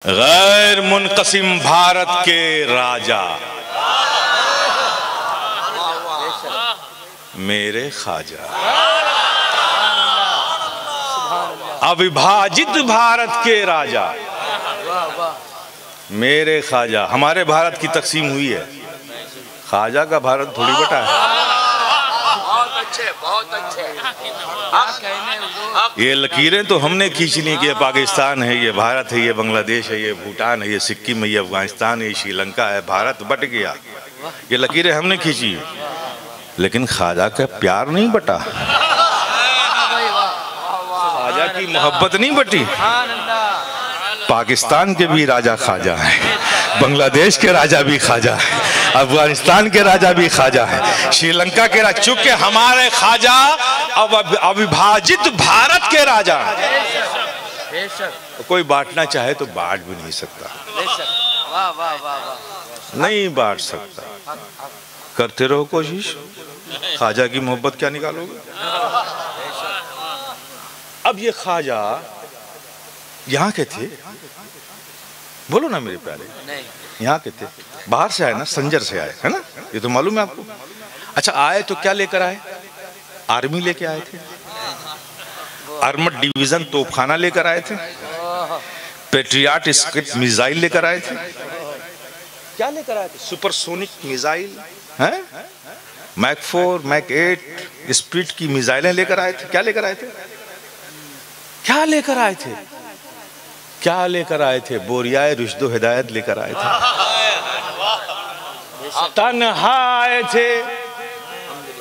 गैर मुनक़सिम भारत के राजा मेरे ख्वाजा, अविभाजित भारत के राजा मेरे ख्वाजा। हमारे भारत की तकसीम हुई है, ख्वाजा का भारत थोड़ी बटा है। बहुत अच्छे। ये लकीरें तो हमने खींचनी कि ये पाकिस्तान है, ये भारत है, ये बांग्लादेश है, ये भूटान है, ये सिक्किम है, ये अफगानिस्तान है, ये श्रीलंका है। भारत बट गया, ये लकीरें हमने खींची, लेकिन ख्वाजा का प्यार नहीं बटा, ख्वाजा की मोहब्बत नहीं बटी। पाकिस्तान के भी राजा ख्वाजा है, बांग्लादेश के राजा भी ख्वाजा है, अफगानिस्तान के राजा भी ख्वाजा है, श्रीलंका के राजा। चूंकि हमारे ख्वाजा अब अविभाजित भारत के राजा कोई बांटना चाहे तो बांट भी नहीं सकता, नहीं बांट सकता। करते रहो कोशिश, ख्वाजा की मोहब्बत क्या निकालोगे। अब ये ख्वाजा यहाँ के थे, बोलो ना मेरे प्यारे, यहाँ के थे, बाहर से आए ना, संजर से आए, है ना, ये तो मालूम है आपको। अच्छा, आए तो क्या लेकर आए? आर्मी लेके आए थे, आर्मड डिवीजन तोपखाना लेकर आए थे, पेट्रियाट स्क्रिप्ट मिसाइल लेकर आए थे। क्या लेकर आए थे? सुपरसोनिक मिसाइल हैं, मैक 4 मैक 8 स्पीड की मिसाइलें लेकर आए थे। क्या लेकर आए थे? क्या लेकर आए थे? क्या लेकर आए थे? बोरियाए रुश्दो हिदायत लेकर आए थे, तन्हा आए थे।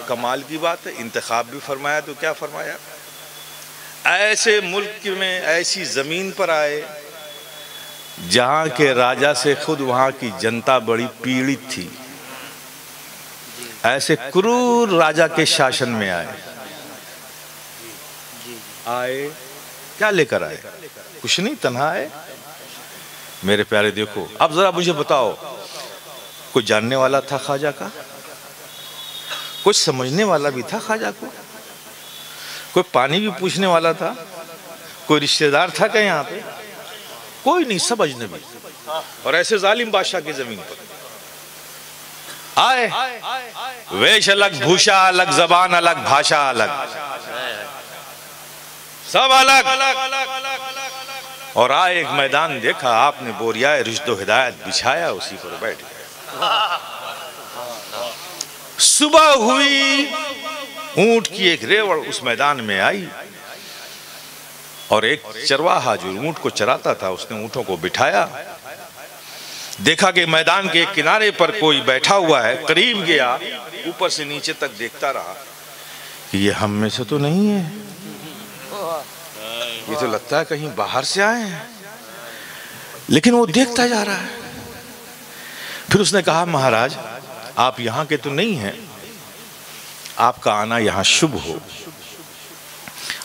कमाल की बात है, इंतखाब भी फरमाया तो क्या फरमाया, ऐसे मुल्क में ऐसी जमीन पर आए जहां के राजा से खुद वहां की जनता बड़ी पीड़ित थी। ऐसे क्रूर राजा के शासन में आए, क्या लेकर आए? कुछ नहीं, तन्हा है। मेरे प्यारे देखो, अब जरा मुझे बताओ, कोई जानने वाला था ख्वाजा का? कुछ समझने वाला भी था ख्वाजा को? कोई पानी भी पूछने वाला था? कोई रिश्तेदार था क्या यहाँ पे? कोई नहीं, सब अजनबी। और ऐसे जालिम बादशाह की जमीन पर आए, वेश अलग, भूषा अलग, जबान अलग, भाषा अलग, सब अलग। और आए, एक मैदान देखा आपने, बोरियाए रुश्दो हिदायत बिछाया, उसी पर बैठ गए। सुबह हुई, ऊंट की एक रेवड़ उस मैदान में आई और एक चरवाहा जो ऊंट को चराता था, उसने ऊंटों को बिठाया। देखा कि मैदान के किनारे पर कोई बैठा हुआ है। करीब गया, ऊपर से नीचे तक देखता रहा कि ये हम में से तो नहीं है, ये तो लगता है कहीं बाहर से आए हैं। लेकिन वो देखता जा रहा है। फिर उसने कहा, महाराज आप यहाँ के तो नहीं हैं, आपका आना यहाँ शुभ हो,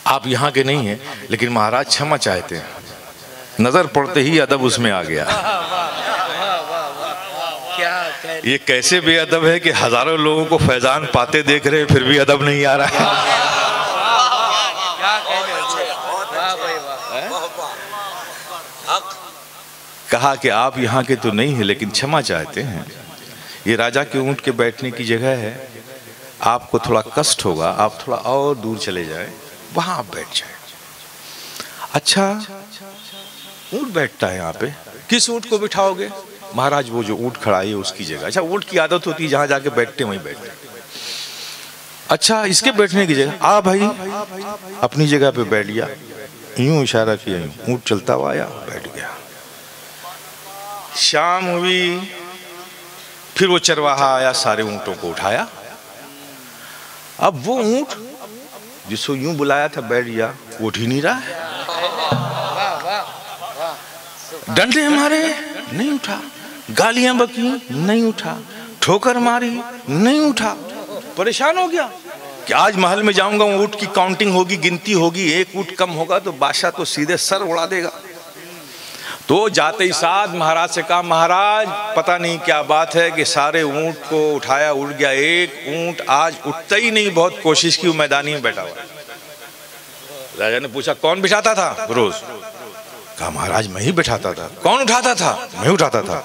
आप यहाँ के नहीं हैं, लेकिन महाराज क्षमा चाहते हैं। नजर पड़ते ही अदब उसमें आ गया। ये कैसे बेअदब है कि हजारों लोगों को फैजान पाते देख रहे, फिर भी अदब नहीं आ रहा है। कहा कि आप यहाँ के तो नहीं हैं, लेकिन क्षमा चाहते हैं, ये राजा के ऊंट के बैठने की जगह है, आपको थोड़ा कष्ट होगा, आप थोड़ा और दूर चले जाएं, वहां आप बैठ जाएं। अच्छा, ऊंट बैठता है यहाँ पे, किस ऊंट को बिठाओगे? महाराज वो जो ऊंट खड़ा है उसकी जगह। अच्छा, ऊंट की आदत होती है जहां जाके बैठते वहीं बैठते। अच्छा, इसके बैठने की जगह, आ भाई अपनी जगह पे बैठ गया, यूं इशारा किया, ऊंट चलता हुआ आया, बैठ गया। शाम हुई, फिर वो चरवाहा आया, सारे ऊंटों को उठाया। अब वो ऊंट जिसको यूं बुलाया था बैठ गया, उठ ही नहीं रहा है। डंडे मारे, नहीं उठा, गालियां बकी, नहीं उठा, ठोकर मारी, नहीं उठा। परेशान हो गया कि आज महल में जाऊंगा, ऊंट की काउंटिंग होगी, गिनती होगी, एक ऊंट कम होगा तो बादशाह तो सीधे सर उड़ा देगा। तो जाते ही साथ महाराज से कहा, महाराज पता नहीं क्या बात है कि सारे ऊंट को उठाया, उड़ गया, एक ऊंट आज उठता ही नहीं, बहुत कोशिश की, मैदानी में बैठा हुआ। राजा ने पूछा, कौन बिठाता था रोज? कहा महाराज मैं ही बैठाता था। कौन उठाता था? मैं उठाता था।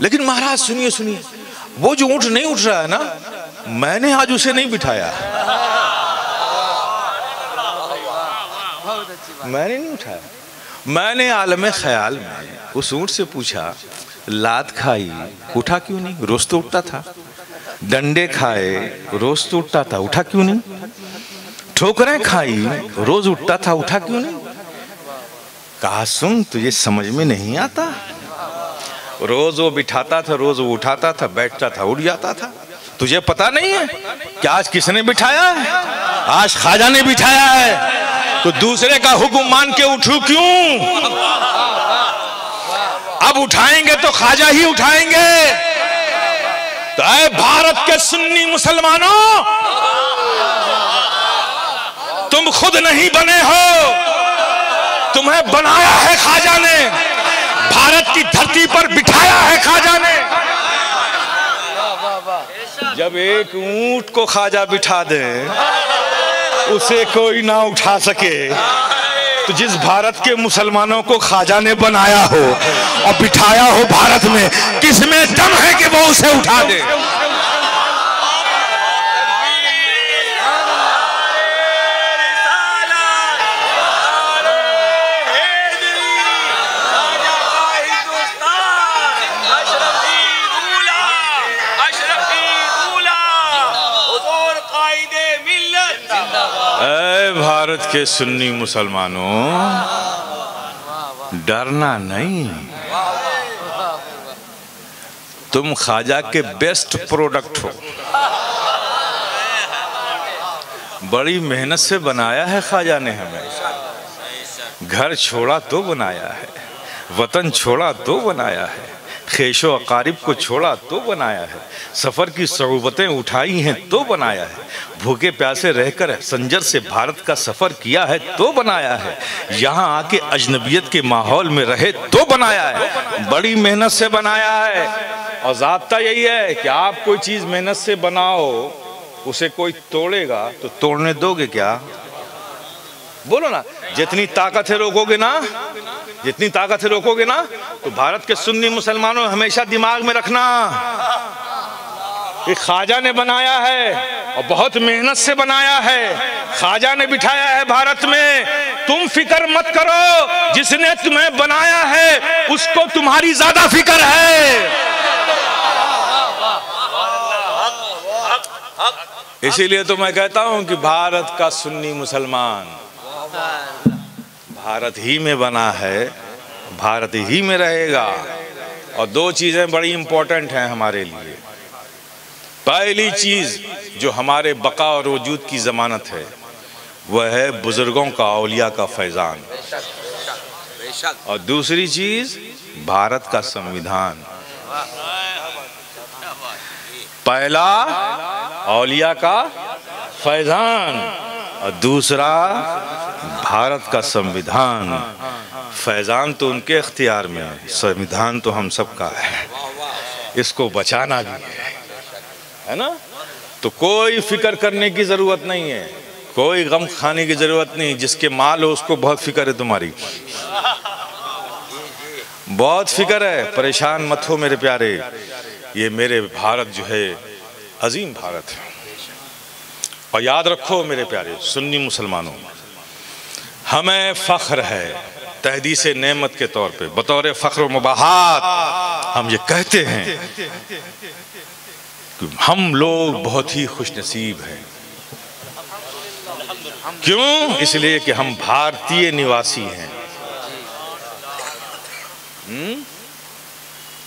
लेकिन महाराज सुनिए सुनिए, वो जो ऊंट नहीं उठ रहा है ना, मैंने आज उसे नहीं बिठाया, मैंने नहीं उठाया। मैंने आलम ख्याल में उस ऊंट से पूछा, लात खाई उठा क्यों नहीं? रोज तो उठता था। डंडे खाए रोज तो उठता था, उठा क्यों नहीं? ठोकरें खाई रोज उठता था, उठा क्यों नहीं? कहा सुन, तुझे समझ में नहीं आता, रोज वो बिठाता था, रोज वो उठाता था, बैठता था, उठ जाता था। तुझे पता नहीं है कि आज किसने बिठाया है? आज ख्वाजा ने बिठाया है। तो दूसरे का हुक्म मान के उठूं क्यों? अब उठाएंगे तो ख्वाजा ही उठाएंगे। तो ऐ भारत के सुन्नी मुसलमानों, तुम खुद नहीं बने हो, तुम्हें बनाया है ख्वाजा ने, भारत की धरती पर बिठाया है ख्वाजा ने। जब एक ऊंट को ख्वाजा बिठा दे, उसे कोई ना उठा सके, तो जिस भारत के मुसलमानों को ख्वाजा ने बनाया हो और बिठाया हो भारत में, किसमें दम है कि वो उसे उठा दे? भारत के सुन्नी मुसलमानों, डरना नहीं, तुम ख्वाजा के बेस्ट प्रोडक्ट हो। बड़ी मेहनत से बनाया है ख्वाजा ने हमें। घर छोड़ा तो बनाया है, वतन छोड़ा तो बनाया है, खेशो अकारिब को छोड़ा तो बनाया है, सफर की सऊबतें उठाई हैं तो बनाया है, भूखे प्यासे रहकर संजर से भारत का सफर किया है तो बनाया है, यहाँ आके अजनबियत के माहौल में रहे तो बनाया है। बड़ी मेहनत से बनाया है। और ज़ाब्ता यही है कि आप कोई चीज़ मेहनत से बनाओ, उसे कोई तोड़ेगा तो तोड़ने दोगे क्या? बोलो ना। जितनी ताकत है रोकोगे ना, जितनी ताकत है रोकोगे ना। तो भारत के सुन्नी मुसलमानों, हमेशा दिमाग में रखना, ये ख्वाजा ने बनाया है और बहुत मेहनत से बनाया है, ख्वाजा ने बिठाया है भारत में। तुम फिक्र मत करो, जिसने तुम्हें बनाया है उसको तुम्हारी ज्यादा फिक्र है। इसीलिए तो मैं कहता हूं कि भारत का सुन्नी मुसलमान भारत ही में बना है, भारत ही में रहेगा। और दो चीजें बड़ी इंपॉर्टेंट हैं हमारे लिए। पहली चीज जो हमारे बका और वजूद की जमानत है, वह है बुजुर्गों का, औलिया का फैजान। और दूसरी चीज भारत का संविधान। पहला औलिया का फैजान और दूसरा भारत का संविधान। फैजान तो उनके इख्तियार में है, संविधान तो हम सबका है, इसको बचाना भी है ना। तो कोई फिक्र करने की जरूरत नहीं है, कोई गम खाने की जरूरत नहीं। जिसके माल हो उसको बहुत फिक्र है, तुम्हारी बहुत फिक्र है। परेशान मत हो मेरे प्यारे, ये मेरे भारत जो है अजीम भारत है। और याद रखो मेरे प्यारे सुन्नी मुसलमानों, हमें फख्र है तहदीस नेमत के तौर पे, बतौर फख्र मुबाहात हम ये कहते हैं कि हम लोग बहुत ही खुशनसीब हैं। क्यों? इसलिए कि हम भारतीय निवासी हैं।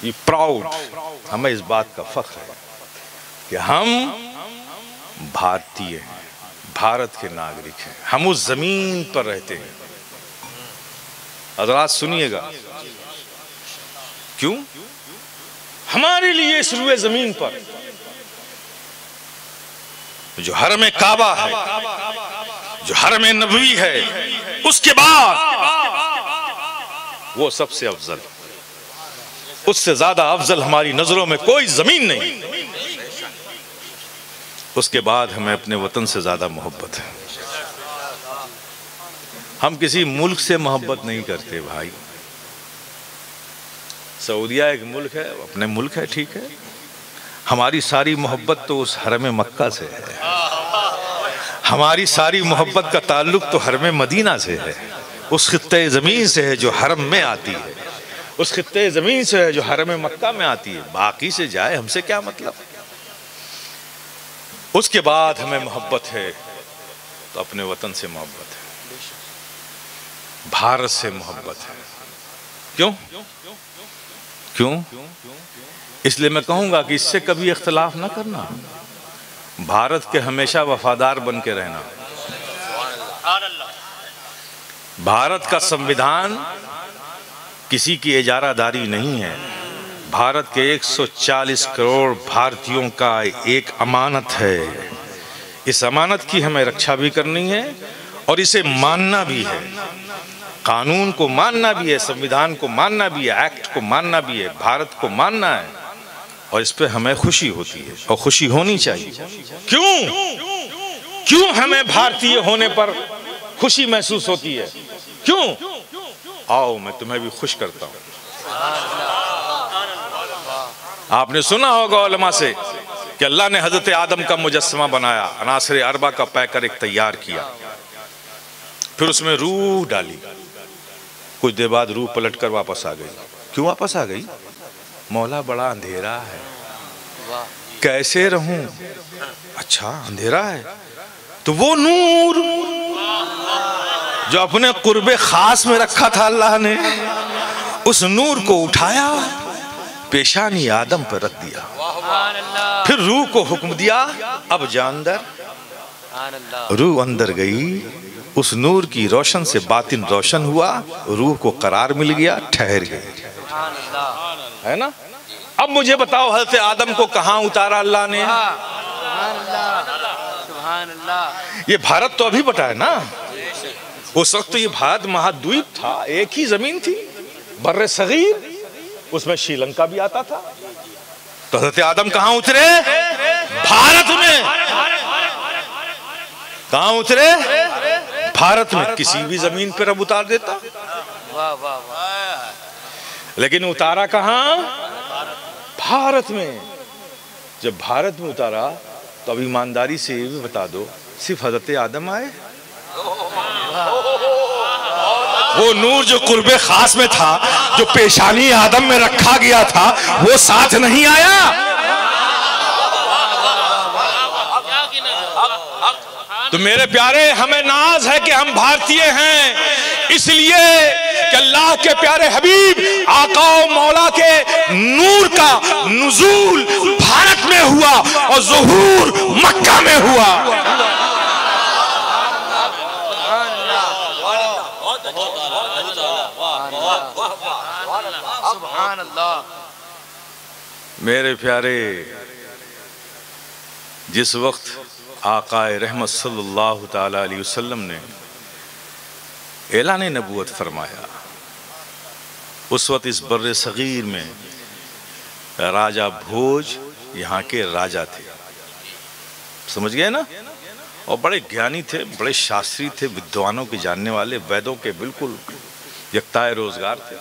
ये प्राउड, हमें इस बात का फख्र है कि हम भारतीय हैं, भारत के नागरिक हैं, हम उस जमीन पर रहते हैं। हज़रात सुनिएगा, क्यों? हमारे लिए इस रुए जमीन पर जो हरम काबा है, जो हरम नबवी है, उसके बाद वो सबसे अफजल, उससे ज्यादा अफजल हमारी नजरों में कोई जमीन नहीं। उसके बाद हमें अपने वतन से ज्यादा मोहब्बत है। हम किसी मुल्क से मोहब्बत नहीं करते भाई। सऊदिया एक मुल्क है, अपने मुल्क है, ठीक है। हमारी सारी मोहब्बत तो उस हरम मक्का से है, हमारी सारी मोहब्बत का ताल्लुक तो हरम मदीना से है, उस खित्ते ज़मीन से है जो हरम में आती है, उस खित्ते ज़मीन से है जो हरम मक्का में आती है। बाकी से जाए हमसे क्या मतलब। उसके बाद हमें मोहब्बत है तो अपने वतन से मोहब्बत है, भारत से मोहब्बत है। क्यों क्यों? इसलिए मैं कहूंगा कि इससे कभी इख्तिलाफ ना करना, भारत के हमेशा वफादार बन के रहना। भारत का संविधान किसी की इजारादारी नहीं है, भारत के 140 करोड़ भारतीयों का एक अमानत है। इस अमानत की हमें रक्षा भी करनी है और इसे मानना भी है, कानून को मानना भी है, संविधान को मानना भी है, एक्ट को मानना भी है, भारत को मानना है। और इस पे हमें खुशी होती है और खुशी होनी चाहिए। क्यों हमें भारतीय होने पर खुशी महसूस होती है? क्यों? आओ मैं तुम्हें भी खुश करता हूं। आपने सुना होगा उलमा से कि अल्लाह ने हजरत आदम का मुजस्समा बनाया, अनासर अरबा का पैकर एक तैयार किया, फिर उसमें रूह डाली, कुछ देर बाद रूह पलट कर वापस आ गई। क्यों वापस आ गई? मौला बड़ा अंधेरा है, कैसे रहूं? अच्छा अंधेरा है, तो वो नूर जो अपने कुर्बे खास में रखा था अल्लाह ने, उस नूर को उठाया, पेशानी आदम पर रख दिया, फिर रूह को हुक्म दिया अब जा अंदर। रूह अंदर गई, उस नूर की रोशन से बातिन रोशन हुआ, रूह को करार मिल गया, ठहर गई, है ना। अब मुझे बताओ हज़रत आदम को कहां उतारा अल्लाह ने? ये भारत तो अभी बटा है ना, उस वक्त तो ये भारत महाद्वीप था, एक ही जमीन थी, बर्रे सगीर, उसमें श्रीलंका भी आता था। तो हज़रत आदम कहां उतरे? भारत में। कहां उतरे? भारत में। किसी भी जमीन पर अब उतार देता, लेकिन उतारा कहां? भारत में। जब भारत में उतारा तो अब ईमानदारी से ये भी बता दो, सिर्फ हजरत आदम आए? वो नूर जो कुर्बे खास में था, जो पेशानी आदम में रखा गया था, वो साथ नहीं आया? तो मेरे प्यारे, हमें नाज है कि हम भारतीय हैं, इसलिए कि अल्लाह के प्यारे हबीब आका मौला के नूर का नुज़ूल भारत में हुआ और ज़ुहूर मक्का में हुआ। मेरे प्यारे, जिस वक्त आकाए रहमत सल्लल्लाहु ताला अलैहि वसल्लम ने ऐलान नबूवत फरमाया, उस वक्त इस बर्रे सगीर में राजा भोज यहाँ के राजा थे, समझ गए ना। और बड़े ज्ञानी थे, बड़े शास्त्री थे, विद्वानों के जानने वाले, वेदों के बिल्कुल यकताए रोजगार थे।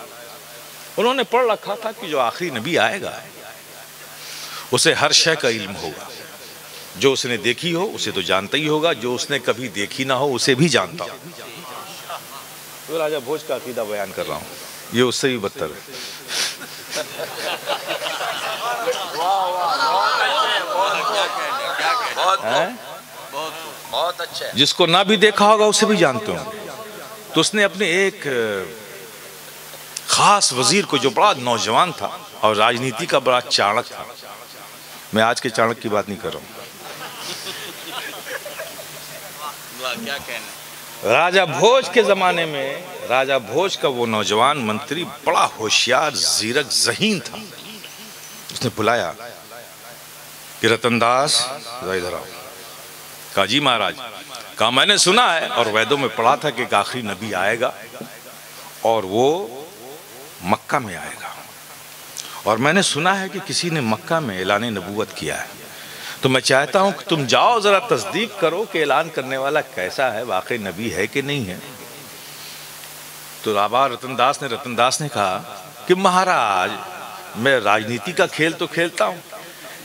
उन्होंने पढ़ रखा था कि जो आखिरी नबी आएगा उसे हर शय का इल्म होगा, जो उसने देखी हो उसे तो जानता ही होगा, जो उसने कभी देखी ना हो उसे भी जानता हो। तो राजा भोज का अकीदा बयान कर रहा हूँ, ये उससे भी बदतर है। बहुत अच्छा, जिसको ना भी देखा होगा उसे भी जानते हो। तो उसने अपने एक खास वजीर को, जो बड़ा नौजवान था और राजनीति का बड़ा चाणक था, मैं आज के चाणक की बात नहीं कर रहा हूँ, क्या कहना। राजा भोज के जमाने में राजा भोज का वो नौजवान मंत्री बड़ा होशियार, जीरक, ज़हीन था। उसने बुलाया कि रतनदास इधर आओ। कहा जी महाराज। कहा मैंने सुना है और वेदों में पढ़ा था कि एक आखिरी नबी आएगा और वो मक्का में आएगा, और मैंने सुना है कि किसी ने मक्का में ऐलान नबूवत किया है, तो मैं चाहता हूं कि तुम जाओ जरा तस्दीक करो कि ऐलान करने वाला कैसा है, वाकई नबी है कि नहीं है। तो आबा रतनदास ने कहा कि महाराज, मैं राजनीति का खेल तो खेलता हूँ,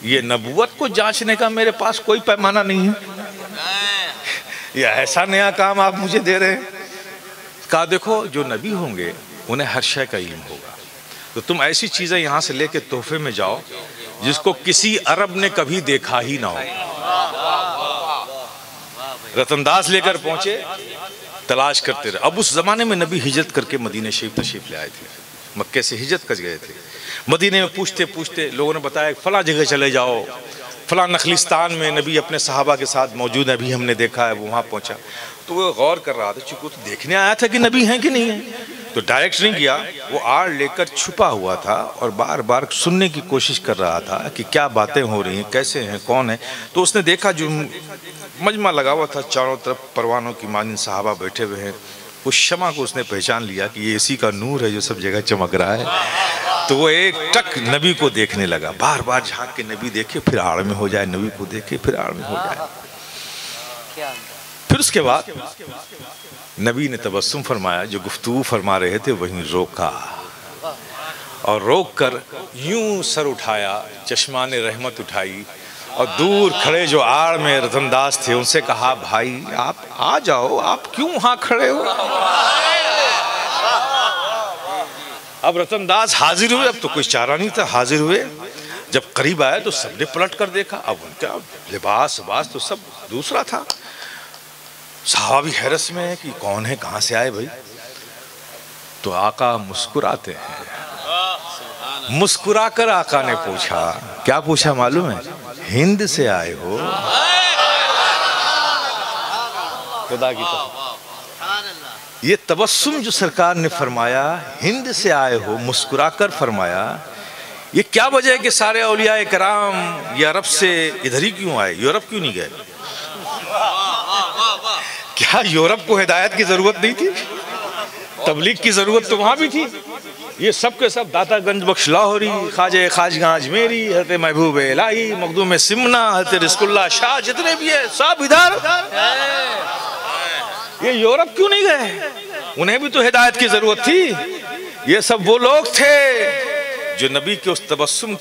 ये नबूवत को जांचने का मेरे पास कोई पैमाना नहीं है। ये ऐसा नया काम आप मुझे दे रहे हैं। कहा देखो, जो नबी होंगे उन्हें हर शय का इल्म होगा, तो तुम ऐसी चीजें यहाँ से लेके तोहफे में जाओ जिसको किसी अरब ने कभी देखा ही ना हो। रतनदास लेकर पहुंचे, तलाश करते रहे। अब उस जमाने में नबी हिजरत करके मदीने शरीफ तशरीफ ले आए थे, मक्के से हिजरत कर गए थे। मदीने में पूछते पूछते लोगों ने बताया फला जगह चले जाओ, फला नखलिस्तान में नबी अपने सहाबा के साथ मौजूद है, अभी हमने देखा है। वो वहाँ पहुँचा तो वो गौर कर रहा था, चूंकि तो देखने आया था कि नबी हैं कि नहीं है, तो डायरेक्ट नहीं किया। वो आड़ लेकर छुपा हुआ था और बार बार सुनने की कोशिश कर रहा था कि क्या बातें हो रही हैं, कैसे हैं, कौन है। तो उसने देखा जो मजमा लगा हुआ था, चारों तरफ परवानों की मानिंद सहाबा बैठे हुए हैं। उस शमा को उसने पहचान लिया कि ये इसी का नूर है जो सब जगह चमक रहा है। तो वो एक टक नबी को देखने लगा, बार बार झांक के नबी देखे फिर आड़ में हो जाए, नबी को देखे फिर आड़ में हो जाए। फिर उसके बाद नबी ने तबस्सुम फरमाया, जो गुफ्तगू फरमा रहे थे वहीं रोका और रोक कर यूं सर उठाया, चश्मान रहमत उठाई और दूर खड़े जो आड़ में रतनदास थे उनसे कहा, भाई आप आ जाओ, आप क्यों वहां खड़े हो। अब रतनदास हाजिर हुए, अब तो कोई चारा नहीं था, हाजिर हुए। जब करीब आए तो सबने पलट कर देखा, अब उनका लिबास तो सब दूसरा था। साहबा भी हैरत में है कि कौन है, कहां से आए भाई। तो आका मुस्कुराते हैं। मुस्कुराकर आका ने पूछा, क्या पूछा मालूम है? हिंद से आए हो? खुदा की कसम, ये तबस्सुम जो सरकार ने फरमाया, हिंद से आए हो, मुस्कुराकर फरमाया, ये क्या वजह है कि सारे औलिया कराम ये अरब से इधर ही क्यों आए, यूरोप क्यों नहीं गए? क्या यूरोप को हिदायत की जरूरत नहीं थी? तबलीग की जरूरत तो वहां भी थी। ये सब के सब दातागंज बख्श लाहौरी, ख्वाजा खाजगा अजमेरी, हज़रत महबूब इलाही, मखदूम सिमना, हज़रत रिज़्क़ुल्लाह शाह, जितने भी है सब इधर। ये यूरोप क्यों नहीं गए? उन्हें भी तो हिदायत की जरूरत थी। ये सब वो लोग थे जो नबी के उस तबस्सुम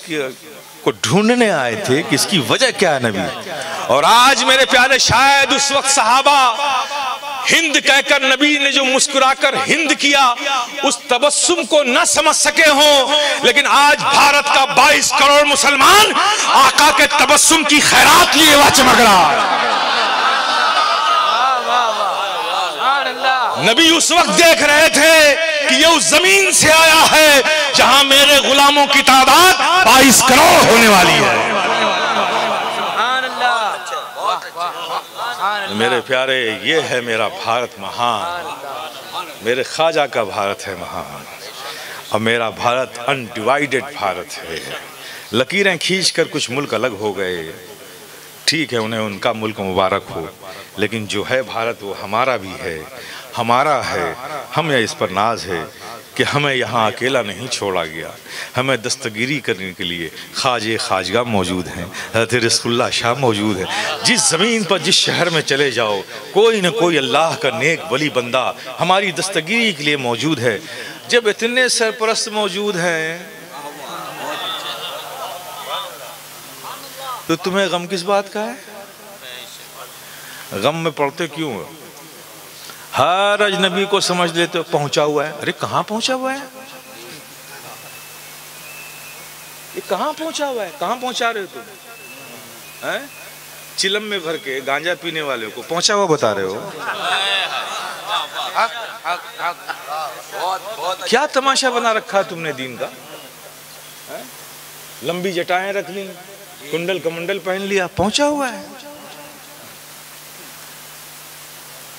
को ढूंढने आए थे कि इसकी वजह क्या है नबी। और आज मेरे प्यारे, शायद उस वक्त सहाबा हिंद कहकर नबी ने जो मुस्कुराकर हिंद किया, उस तबस्सुम को न समझ सके हों, लेकिन आज भारत का 22 करोड़ मुसलमान आका के तबस्सुम की खैरात लिए हुआ चमक रहा। नबी उस वक्त देख रहे थे कि ये उस जमीन से आया है जहां मेरे गुलामों की तादाद 22 करोड़ होने वाली है। मेरे प्यारे, ये है मेरा भारत महान, मेरे ख्वाजा का भारत है महान, और मेरा भारत अनडिवाइडेड भारत है। लकीरें खींचकर कुछ मुल्क अलग हो गए, ठीक है, उन्हें उनका मुल्क मुबारक हो, लेकिन जो है भारत वो हमारा भी है, हमारा है। हमें इस पर नाज है कि हमें यहाँ अकेला नहीं छोड़ा गया। हमें दस्तगिरी करने के लिए ख्वाजा खाजगा मौजूद हैं, हज़रत रिज़्क़ुल्लाह शाह मौजूद है। जिस ज़मीन पर, जिस शहर में चले जाओ, कोई न कोई अल्लाह का नेक वली बंदा हमारी दस्तगिरी के लिए मौजूद है। जब इतने सरपरस्त मौजूद हैं तो तुम्हें गम किस बात का है? गम में पड़ते क्यों हो? हर अजनबी को समझ लेते हो पहुंचा हुआ है। अरे कहाँ पहुंचा हुआ है? ये कहाँ पहुंचा हुआ है? कहाँ पहुंचा रहे हो तुम? हैं? चिलम में भर के गांजा पीने वाले को पहुंचा हुआ बता रहे हो? क्या तमाशा बना रखा है तुमने दीन का? है? लंबी जटाएं रख ली, कुंडल कमंडल पहन लिया, पहुंचा हुआ है।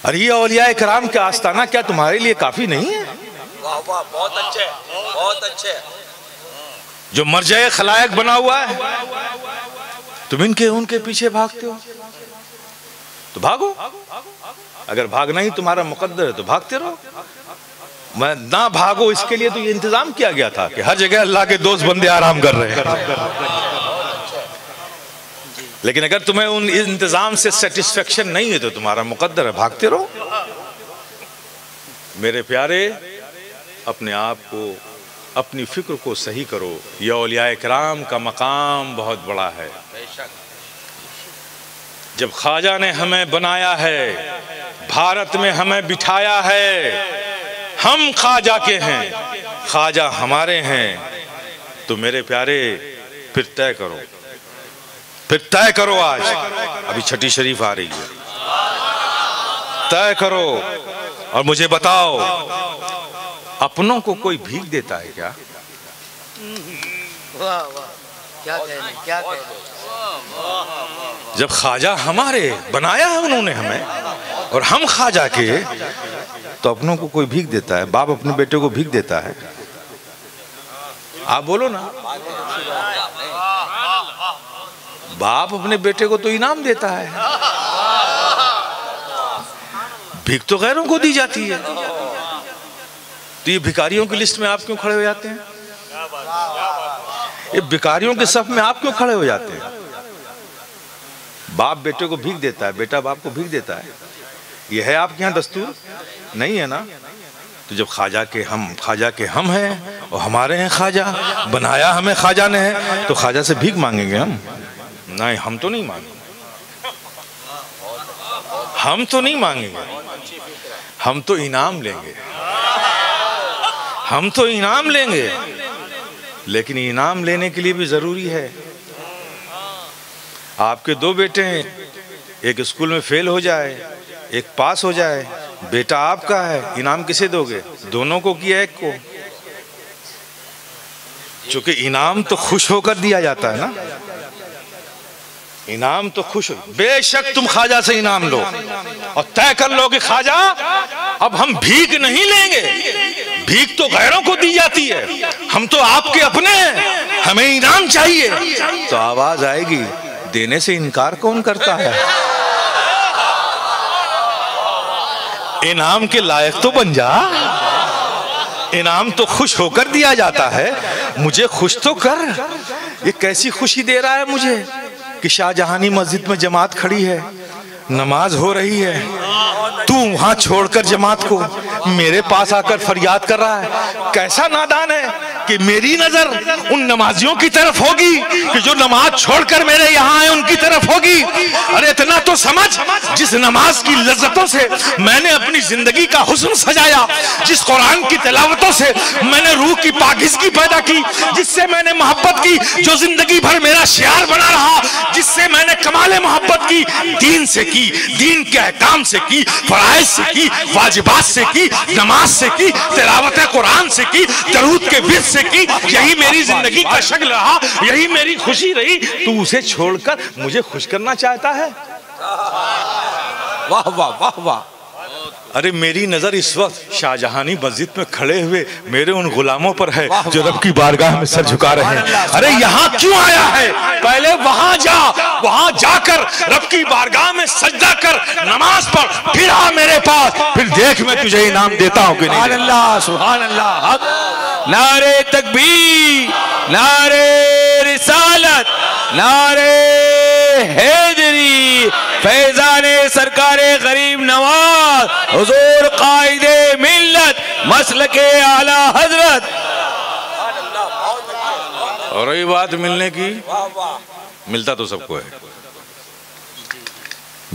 अरे ये औलिया कराम के आस्ताना क्या तुम्हारे लिए काफी नहीं है? वाह वाह, बहुत अच्छे, बहुत अच्छे। जो मर्जाए खलायक बना हुआ है, तुम इनके उनके पीछे भागते हो, तो भागो। अगर भागना ही तुम्हारा मुकद्दर है तो भागते रहो। मैं ना भागो, इसके लिए तो ये इंतजाम किया गया था कि हर जगह अल्लाह के दोस्त बंदे आराम कर रहे हैं। लेकिन अगर तुम्हें उन इंतजाम से सेटिस्फेक्शन नहीं है तो तुम्हारा मुकद्दर है, भागते रहो। मेरे प्यारे, अपने आप को, अपनी फिक्र को सही करो। ये औलिया किराम का मकाम बहुत बड़ा है। जब ख्वाजा ने हमें बनाया है, भारत में हमें बिठाया है, हम ख्वाजा के हैं, ख्वाजा हमारे हैं, तो मेरे प्यारे फिर तय करो, फिर तय करो। आज अभी छठी शरीफ आ रही है, तय करो और मुझे बताओ, अपनों को कोई भीख देता है क्या? वाह वाह, क्या कहने, क्या कहने। जब ख्वाजा हमारे बनाया है उन्होंने हमें और हम ख्वाजा के, तो अपनों को कोई भीख देता है? बाप अपने बेटे को भीख देता है? आप बोलो ना। बाप अपने बेटे को तो इनाम देता है, भीख तो गैरों को दी जाती है। तो ये भिखारियों की लिस्ट में आप क्यों खड़े हो जाते हैं? ये भिखारियों के सफ में आप क्यों खड़े हो जाते हैं? बाप बेटे को भीख देता है, बेटा बाप को भीख देता है, ये है आपके यहाँ दस्तूर? नहीं है ना। तो जब ख्वाजा के हम हैं और हमारे हैं ख्वाजा, बनाया हमें ख्वाजा ने है, तो ख्वाजा से भीख मांगेंगे हम? नहीं, हम तो नहीं मांगेंगे, हम तो नहीं मांगेंगे, हम तो इनाम लेंगे, हम तो इनाम लेंगे। लेकिन इनाम लेने के लिए भी जरूरी है, आपके दो बेटे हैं, एक स्कूल में फेल हो जाए, एक पास हो जाए, बेटा आपका है, इनाम किसे दोगे? दोनों को किया एक को? क्योंकि इनाम तो खुश होकर दिया जाता है ना, इनाम तो खुश हो। बेशक तुम ख्वाजा से इनाम लो और तय कर लो कि ख्वाजा अब हम भीख नहीं लेंगे, भीख तो गैरों को दी जाती है, हम तो आपके अपने हैं, हमें इनाम चाहिए। तो आवाज आएगी, देने से इनकार कौन करता है? इनाम के लायक तो बन जा, इनाम तो खुश होकर दिया जाता है, मुझे खुश तो कर। ये कैसी खुशी दे रहा है मुझे कि शाहजहानी मस्जिद में जमात खड़ी है, नमाज हो रही है, तू वहां छोड़कर जमात को मेरे पास आकर फरियाद कर रहा है। कैसा नादान है कि मेरी नजर उन नमाजियों की तरफ होगी कि जो नमाज छोड़कर मेरे यहाँ आए उनकी तरफ होगी। अरे इतना तो समझ, जिस नमाज की लज्जतों से मैंने अपनी जिंदगी का हुस्न सजाया, जिस कुरान की तिलावतों से मैंने रूह की पाकीज़गी पैदा की, जिससे मैंने मोहब्बत की जो जिंदगी भर मेरा शियार बना रहा, जिससे मैंने कमाले मोहब्बत की, दीन से की, दीन के अहकाम से की, फराइज से की, वाजिबात से की, नमाज से की, तिलावत कुरान से की, दरूद के विर्द से की, यही मेरी जिंदगी का शक्ल रहा, यही मेरी खुशी रही। तू उसे छोड़कर मुझे खुश करना चाहता है? वाह वाह वाह वाह। अरे मेरी नजर इस वक्त शाहजहानी मस्जिद में खड़े हुए मेरे उन गुलामों पर है जो रब की बारगाह में सर झुका रहे हैं। अरे यहाँ क्यों आया है? पहले वहां जा, वहां जाकर रब की बारगाह में सजदा कर, नमाज पढ़, फिर आ मेरे पास, फिर देख मैं तुझे इनाम देता हूँ कि नहीं। सुभान अल्लाह, सुभान अल्लाह। नारे तकबीर, नारे रिसालत, नारे हैदरी, फैजाने सरकारे गरीब नवाज, हुजूर कायदे मिल्लत, मसलके आला हजरत। और रही बात मिलने की, मिलता तो सबको है,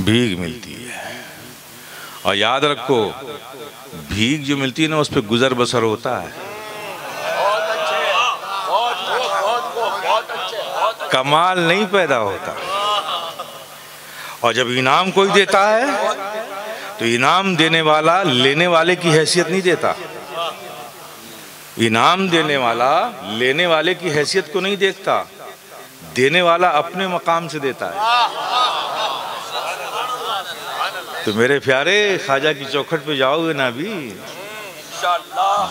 भीख मिलती है। और याद रखो, भीख जो मिलती है ना, उस पर गुजर बसर होता है, कमाल नहीं पैदा होता। और जब इनाम कोई देता है तो इनाम देने वाला लेने वाले की हैसियत नहीं देता, इनाम देने वाला लेने वाले की हैसियत को नहीं देखता, देने वाला अपने मकाम से देता है। तो मेरे प्यारे, ख्वाजा की चौखट पे जाओगे ना भी,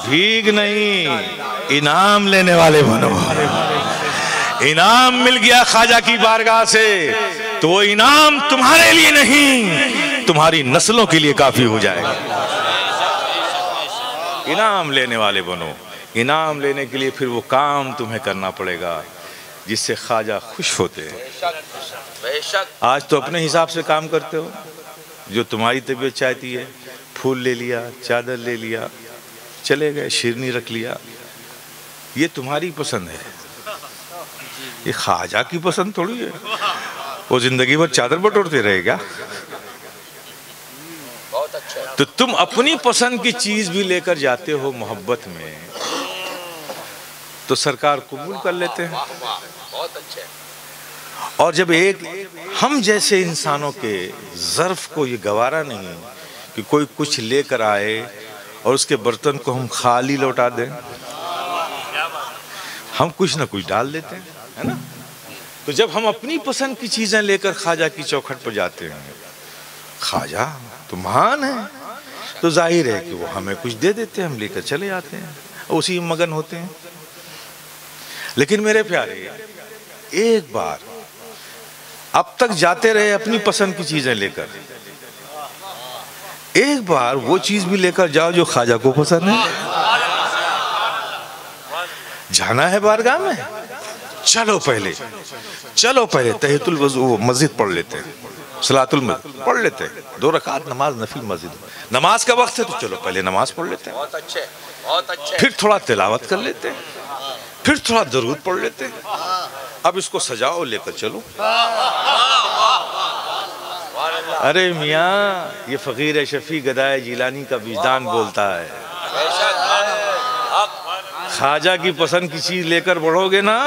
भीख नहीं, इनाम लेने वाले बनो। इनाम मिल गया ख्वाजा की बारगाह से तो वो इनाम तुम्हारे लिए नहीं, तुम्हारी नस्लों के लिए काफी हो जाएगा। इनाम लेने वाले बनो। इनाम लेने के लिए फिर वो काम तुम्हें करना पड़ेगा जिससे ख्वाजा खुश होते हैं। आज तो अपने हिसाब से काम करते हो, जो तुम्हारी तबीयत चाहती है, फूल ले लिया, चादर ले लिया, चले गए, शेरनी रख लिया। ये तुम्हारी पसंद है, ये ख्वाजा की पसंद थोड़ी है। वो जिंदगी भर चादर बटोरते रहेगा। तो तुम अपनी पसंद की चीज भी लेकर जाते हो मोहब्बत में, तो सरकार कबूल कर लेते हैं। और जब एक हम जैसे इंसानों के ज़र्फ को ये गवारा नहीं कि कोई कुछ लेकर आए और उसके बर्तन को हम खाली लौटा दें, हम कुछ ना कुछ डाल देते हैं, है ना। तो जब हम अपनी पसंद की चीजें लेकर ख्वाजा की चौखट पर जाते हैं, ख्वाजा तो महान है, तो जाहिर है कि वो हमें कुछ दे देते हैं, हम लेकर चले जाते हैं, उसी में मगन होते हैं। लेकिन मेरे प्यारे, एक बार अब तक जाते रहे अपनी पसंद की चीजें लेकर, एक बार वो चीज भी लेकर जाओ जो ख्वाजा को पसंद है। जाना है बारगाह में, चलो पहले तहियतुल वज़ू मस्जिद पढ़ लेते हैं, सलातुल मस्जिद पढ़ लेते हैं, 2 रकात नमाज नफिल मस्जिद, नमाज का वक्त है तो चलो पहले नमाज पढ़ लेते हैं, बहुत अच्छे। फिर थोड़ा तिलावत कर लेते हैं, फिर थोड़ा दरूद पढ़ लेते हैं। अब इसको सजाओ, लेकर चलो। अरे मियाँ, ये फकीर शफी गदाए जिलानी का विजदान बोलता है, ख्वाजा की पसंद की चीज लेकर बढ़ोगे ना,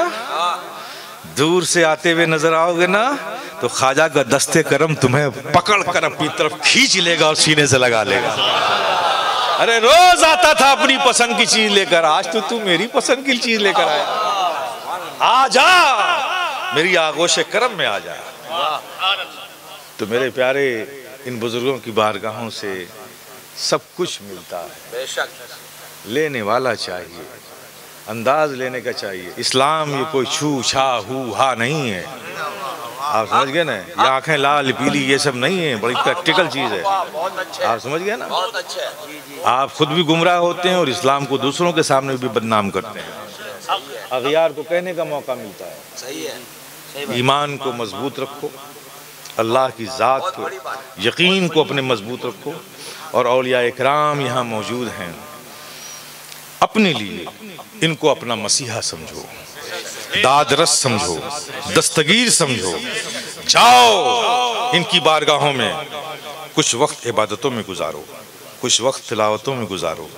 दूर से आते हुए नजर आओगे ना, तो ख्वाजा का दस्ते करम तुम्हें पकड़ कर अपनी तरफ खींच लेगा और सीने से लगा लेगा। अरे रोज आता था अपनी पसंद की चीज लेकर, आज तो तू मेरी पसंद की चीज लेकर आया, आ जा मेरी आगोश करम में आ जा। तो मेरे प्यारे, इन बुजुर्गों की बारगाहों से सब कुछ मिलता है। बेशक लेने वाला चाहिए, अंदाज लेने का चाहिए। इस्लाम ये कोई छू छा हू हा नहीं है, आप समझ गए ना। ये आंखें लाल पीली ये सब नहीं है, बड़ी प्रैक्टिकल चीज है, आप समझ गए ना। बहुत अच्छे। आप खुद भी गुमराह होते हैं और इस्लाम को दूसरों के सामने भी बदनाम करते हैं। अगियार को कहने का मौका मिलता है, सही है। ईमान को मजबूत रखो, अल्लाह की ज़ात को, यकीन को अपने मजबूत रखो। और औलिया इकराम यहाँ मौजूद हैं, अपने लिए इनको अपना मसीहा समझो, दादरस समझो, दस्तगीर समझो। जाओ इनकी बारगाहों में, कुछ वक्त इबादतों में गुजारो, कुछ वक्त तिलावतों में गुजारो,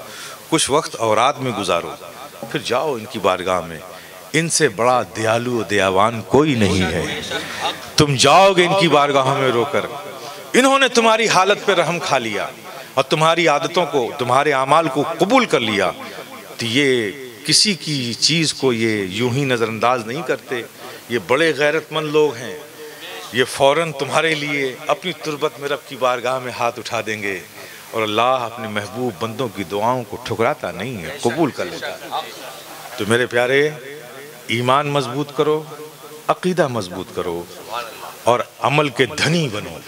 कुछ वक्त औरात में गुजारो, फिर जाओ इनकी बारगाह में। इनसे बड़ा दयालु और दयावान कोई नहीं है। तुम जाओगे इनकी बारगाहों में रोकर, इन्होंने तुम्हारी हालत पर रहम खा लिया और तुम्हारी आदतों को, तुम्हारे अमाल को कबूल कर लिया, तो ये किसी की चीज़ को ये यूं ही नज़रअंदाज नहीं करते। ये बड़े गैरतमंद लोग हैं, ये फ़ौरन तुम्हारे लिए अपनी तुरबत में रब की बारगाह में हाथ उठा देंगे। और अल्लाह अपने महबूब बंदों की दुआओं को ठुकराता नहीं है, कबूल कर लेता है। तो मेरे प्यारे, ईमान मजबूत करो, अकीदा मजबूत करो और अमल के धनी बनो।